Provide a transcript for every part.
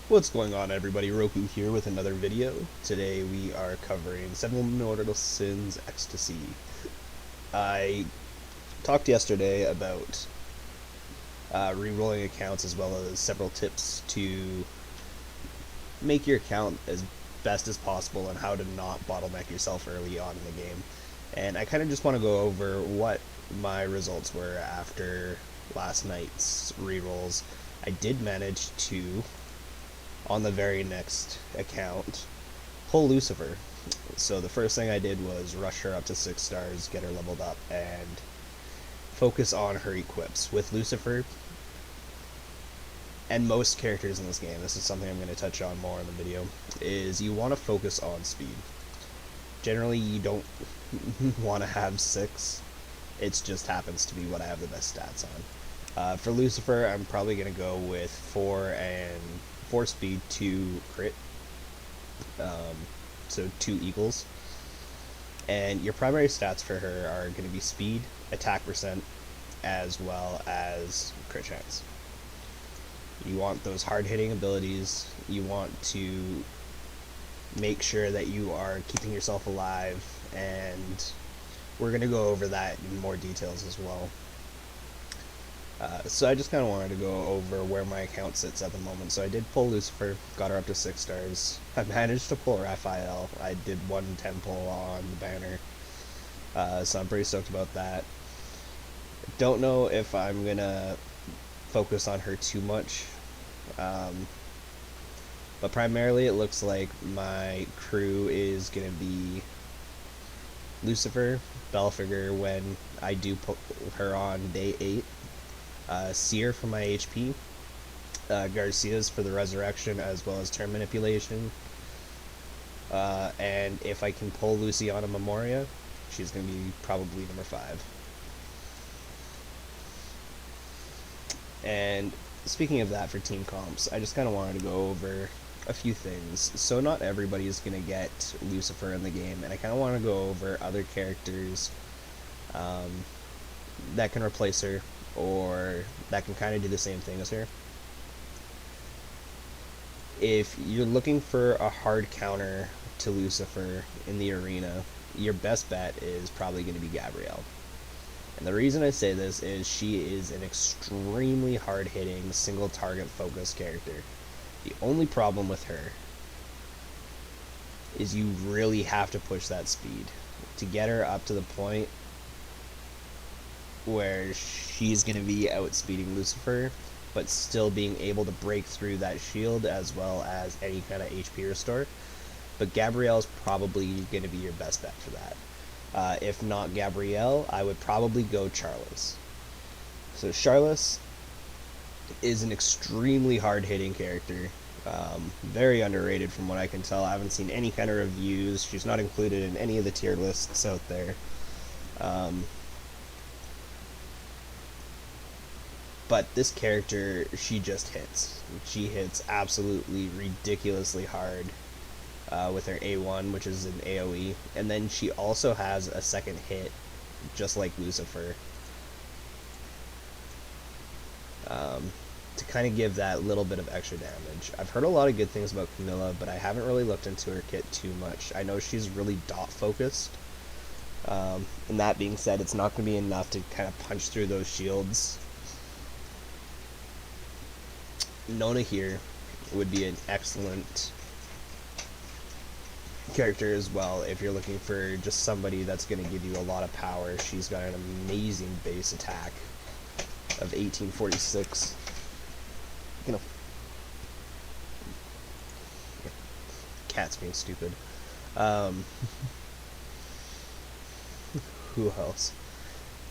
What's going on, everybody? Roku here with another video. Today we are covering 7 Mortal Sins X-tasy. I talked yesterday about re-rolling accounts as well as several tips to make your account as best as possible and how to not bottleneck yourself early on in the game. And I kind of just want to go over what my results were after last night's re-rolls. I did manage to, on the very next account, pull Lucifer. So the first thing I did was rush her up to 6 stars, get her leveled up, and focus on her equips. With Lucifer, and most characters in this game, this is something I'm going to touch on more in the video, is you want to focus on speed. Generally, you don't want to have 6. It just happens to be what I have the best stats on. For Lucifer, I'm probably going to go with 4 speed, 2 crit, so 2 eagles. And your primary stats for her are going to be speed, attack percent, as well as crit chance. You want those hard-hitting abilities. You want to make sure that you are keeping yourself alive, and we're going to go over that in more details as well. So I just kind of wanted to go over where my account sits at the moment. So I did pull Lucifer, got her up to 6 stars. I managed to pull Raphael. I did 110 pull on the banner. So I'm pretty stoked about that. Don't know if I'm going to focus on her too much. But primarily it looks like my crew is going to be Lucifer, Belfiger when I do put her on day 8. Seer for my HP, Garcia's for the resurrection as well as turn manipulation, and if I can pull Luciana Memoria, she's going to be probably number 5. And speaking of that, for team comps, I just kind of wanted to go over a few things. So not everybody is going to get Lucifer in the game, and I kind of want to go over other characters that can replace her, or that can kind of do the same thing as her. If you're looking for a hard counter to Lucifer in the arena, your best bet is probably going to be Gabrielle. And the reason I say this is she is an extremely hard-hitting, single-target focused character. The only problem with her is you really have to push that speed to get her up to the point where she's going to be outspeeding Lucifer, but still being able to break through that shield as well as any kind of HP restore. But Gabrielle's probably going to be your best bet for that. If not Gabrielle, I would probably go Charles. So Charles is an extremely hard-hitting character. Very underrated from what I can tell. I haven't seen any kind of reviews. She's not included in any of the tier lists out there. But this character, she just hits. She hits absolutely ridiculously hard with her A1, which is an AoE. And then she also has a second hit, just like Lucifer, to kind of give that little bit of extra damage. I've heard a lot of good things about Camilla, but I haven't really looked into her kit too much. I know she's really dot focused. And that being said, it's not going to be enough to kind of punch through those shields. Nona here would be an excellent character as well if you're looking for just somebody that's going to give you a lot of power. She's got an amazing base attack of 1846. You know, cat's being stupid. Who else?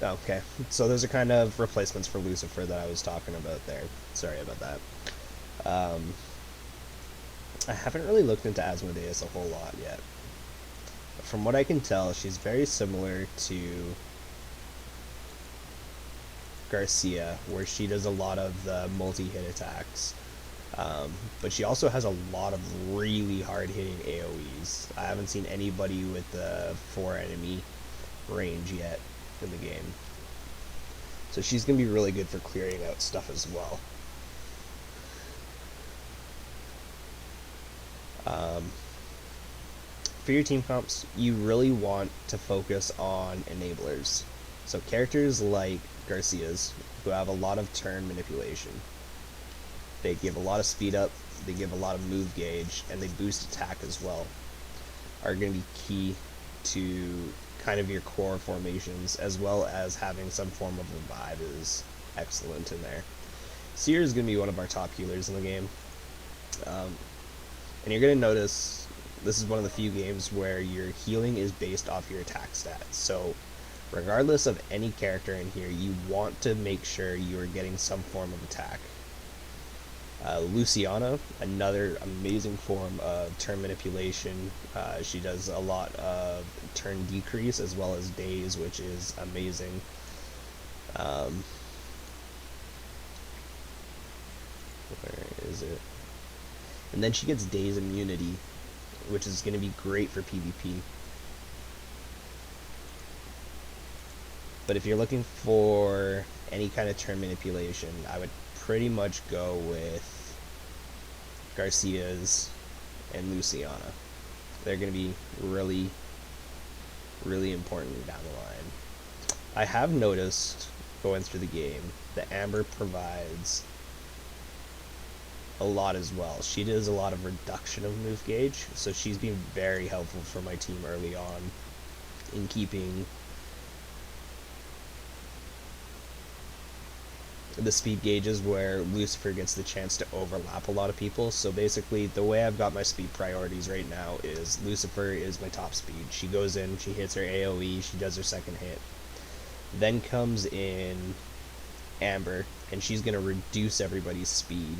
Okay, so those are kind of replacements for Lucifer that I was talking about there. Sorry about that. I haven't really looked into Asmodeus a whole lot yet. But from what I can tell, she's very similar to Garcia, where she does a lot of the multi-hit attacks. But she also has a lot of really hard-hitting AoEs. I haven't seen anybody with the 4 enemy range yet in the game. So she's going to be really good for clearing out stuff as well. Um, for your team comps, you really want to focus on enablers. So characters like Garcia's, who have a lot of turn manipulation. They give a lot of speed up, they give a lot of move gauge, and they boost attack as well, are going to be key to kind of your core formations, as well as having some form of revive is excellent in there. Seer is going to be one of our top healers in the game. And you're going to notice this is one of the few games where your healing is based off your attack stats. So regardless of any character in here, you want to make sure you are getting some form of attack. Luciana, another amazing form of turn manipulation. She does a lot of turn decrease as well as days, which is amazing. Where is it? And then she gets days immunity, which is going to be great for PvP. But if you're looking for any kind of turn manipulation, I would pretty much go with Garcia's and Luciana. They're going to be really, really important down the line. I have noticed, going through the game, that Amber provides a lot as well. She does a lot of reduction of move gauge, so she's been very helpful for my team early on in keeping the speed gauges where Lucifer gets the chance to overlap a lot of people. So basically, the way I've got my speed priorities right now is Lucifer is my top speed. She goes in, she hits her AoE, she does her second hit. Then comes in Amber, and she's going to reduce everybody's speed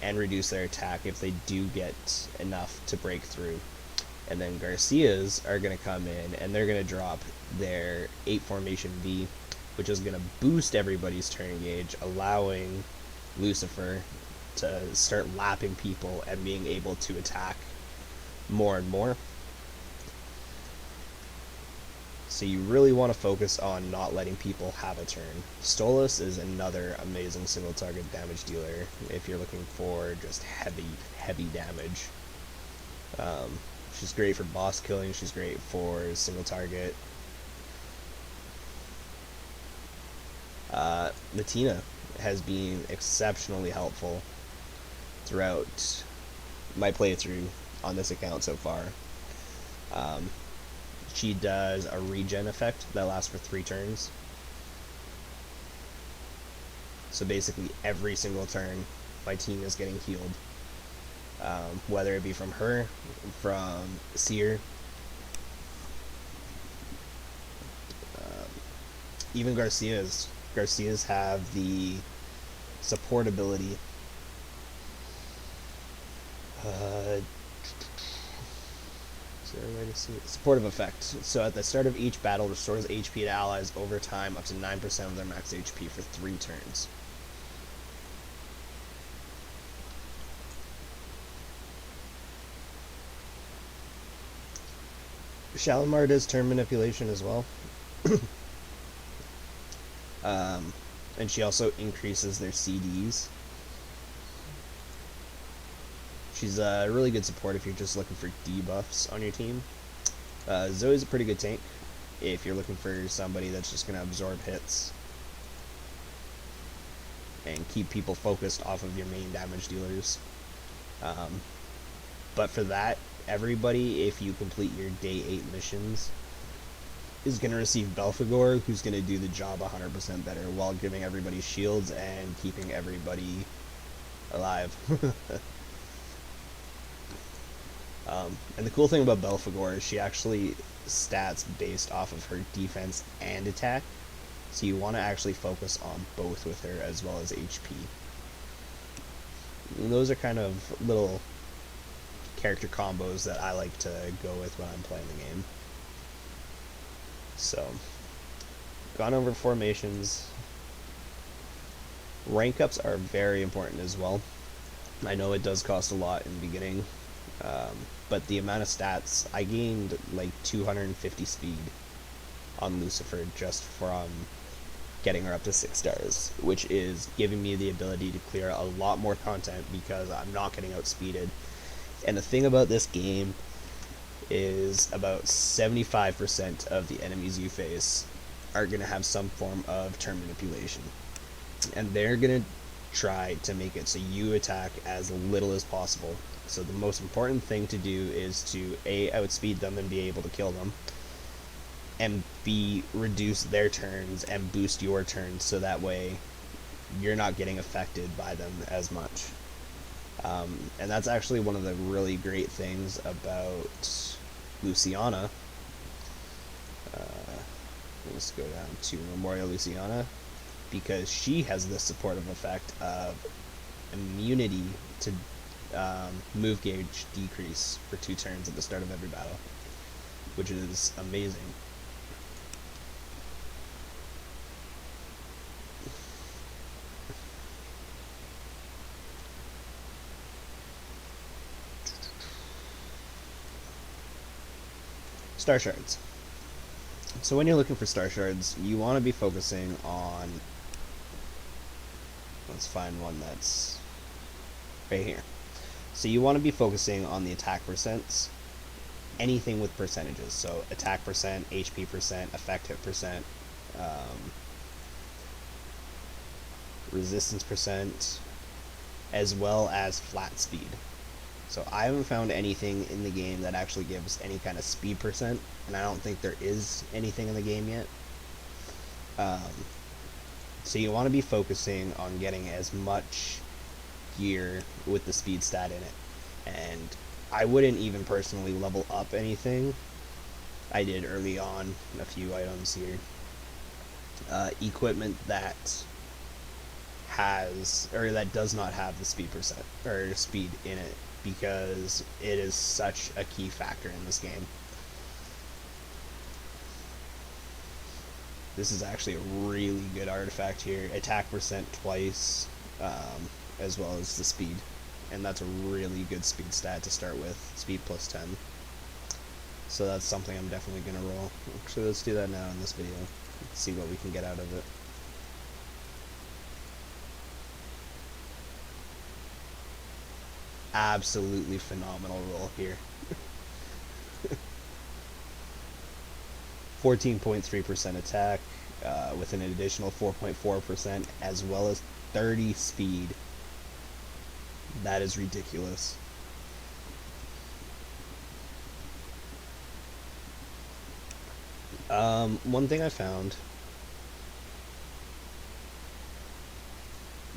and reduce their attack if they do get enough to break through. And then Garcia's are going to come in and they're going to drop their 8 formation V, which is going to boost everybody's turn gauge, allowing Lucifer to start lapping people and being able to attack more and more. So you really want to focus on not letting people have a turn. Stolas is another amazing single target damage dealer if you're looking for just heavy damage. She's great for boss killing, she's great for single target. Matina has been exceptionally helpful throughout my playthrough on this account so far. She does a regen effect that lasts for 3 turns. So basically every single turn my team is getting healed. Whether it be from her, from Seer, even Garcia's. Garcia's have the support ability. Is there a way to see it? Supportive effect. So at the start of each battle, restores HP to allies over time up to 9% of their max HP for 3 turns. Shalimar does turn manipulation as well. And she also increases their CDs. She's a really good support if you're just looking for debuffs on your team. Zoe's a pretty good tank if you're looking for somebody that's just going to absorb hits and keep people focused off of your main damage dealers. But for that, everybody, if you complete your day 8 missions, is going to receive Belphegor, who's going to do the job 100% better while giving everybody shields and keeping everybody alive. And the cool thing about Belphegor is she actually stats based off of her defense and attack, so you want to actually focus on both with her as well as HP. And those are kind of little character combos that I like to go with when I'm playing the game. So, gone over formations. Rank ups are very important as well. I know it does cost a lot in the beginning, but the amount of stats, I gained like 250 speed on Lucifer just from getting her up to 6 stars, which is giving me the ability to clear a lot more content because I'm not getting outspeeded. And the thing about this game is about 75% of the enemies you face are going to have some form of turn manipulation. And they're going to try to make it so you attack as little as possible. So the most important thing to do is to A, outspeed them and be able to kill them, and B, reduce their turns and boost your turns so that way you're not getting affected by them as much. And that's actually one of the really great things about Luciana. Let's go down to Memorial Luciana, because she has the supportive effect of immunity to move gauge decrease for 2 turns at the start of every battle, which is amazing. Star shards. So when you're looking for star shards, you want to be focusing on, let's find one that's right here. So you want to be focusing on the attack percents, anything with percentages. So attack percent, HP percent, effect hit percent, resistance percent, as well as flat speed. So I haven't found anything in the game that actually gives any kind of speed percent, and I don't think there is anything in the game yet. So you want to be focusing on getting as much gear with the speed stat in it. And I wouldn't even personally level up anything. I did early on a few items here. Equipment that has, or that does not have the speed percent, or speed in it, because it is such a key factor in this game. This is actually a really good artifact here. Attack percent twice, as well as the speed. And that's a really good speed stat to start with. Speed plus 10. So that's something I'm definitely going to roll. Actually, let's do that now in this video. Let's see what we can get out of it. Absolutely phenomenal roll here. 14.3% attack, with an additional 4.4%, as well as 30 speed. That is ridiculous. One thing I found,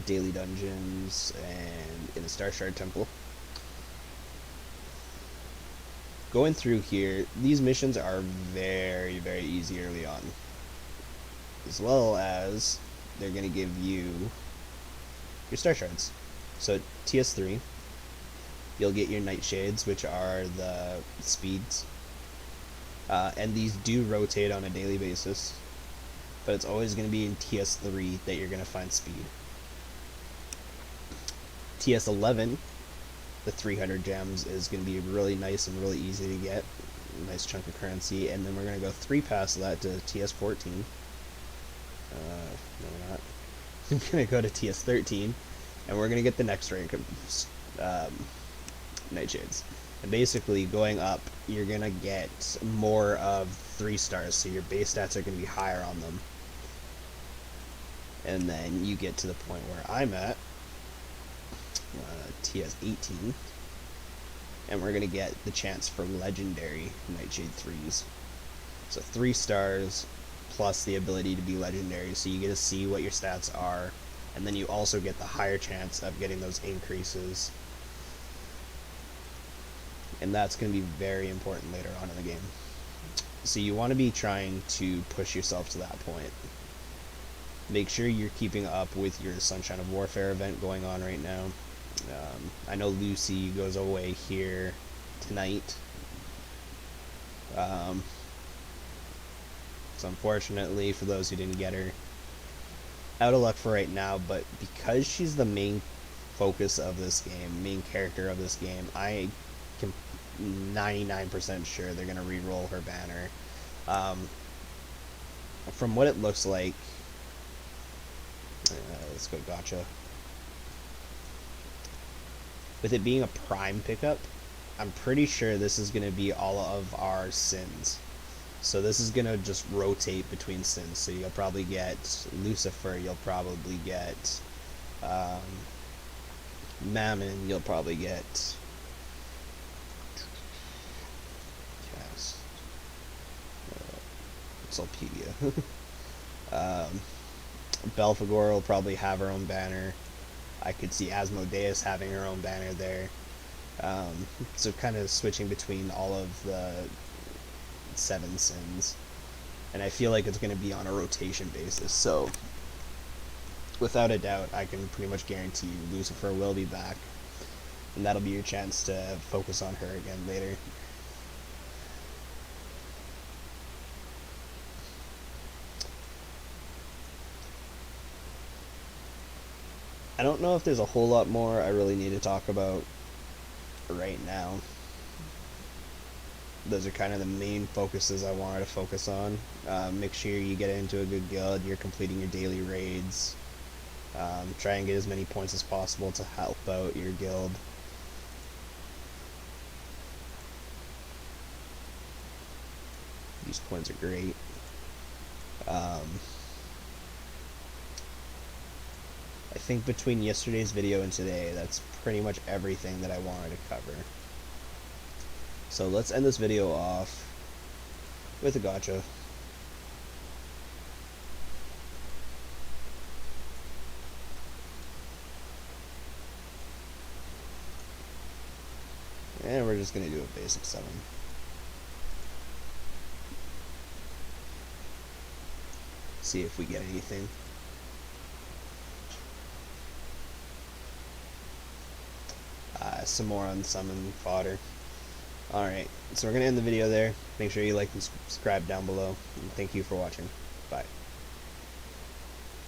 daily dungeons and in the Star Shard Temple, going through here, these missions are very, very easy early on. As well as they're going to give you your Star Shards. So TS3, you'll get your Nightshades, which are the speeds. And these do rotate on a daily basis, but it's always going to be in TS3 that you're going to find speed. TS11, the 300 gems, is going to be really nice and really easy to get. Nice chunk of currency. And then we're going to go 3 past that to TS14. No, we're not. I'm going to go to TS13, and we're going to get the next rank of Nightshades. And basically, going up, you're going to get more of 3 stars, so your base stats are going to be higher on them. And then you get to the point where I'm at, TS18, and we're going to get the chance for legendary Nightshade 3s. So 3 stars, plus the ability to be legendary, so you get to see what your stats are, and then you also get the higher chance of getting those increases. And that's going to be very important later on in the game. So you want to be trying to push yourself to that point. Make sure you're keeping up with your Sunshine of Warfare event going on right now. I know Lucy goes away here tonight. So unfortunately, for those who didn't get her, out of luck for right now, but because she's the main focus of this game, main character of this game, I can 99% sure they're going to re-roll her banner. From what it looks like, let's go gotcha. With it being a prime pickup, I'm pretty sure this is going to be all of our sins. So this is going to just rotate between sins. So you'll probably get Lucifer, you'll probably get Mammon, you'll probably get cast Sulpedia. Belphegor will probably have her own banner. I could see Asmodeus having her own banner there. So kind of switching between all of the 7 sins. And I feel like it's going to be on a rotation basis. So without a doubt, I can pretty much guarantee you Lucifer will be back. And that'll be your chance to focus on her again later. I don't know if there's a whole lot more I really need to talk about right now. Those are kind of the main focuses I wanted to focus on. Make sure you get into a good guild, you're completing your daily raids. Try and get as many points as possible to help out your guild. These points are great. I think between yesterday's video and today, that's pretty much everything that I wanted to cover. So let's end this video off with a gotcha. And we're just going to do a basic 7. See if we get anything. Some more unsummon fodder. Alright, so we're going to end the video there. Make sure you like and subscribe down below. And thank you for watching. Bye.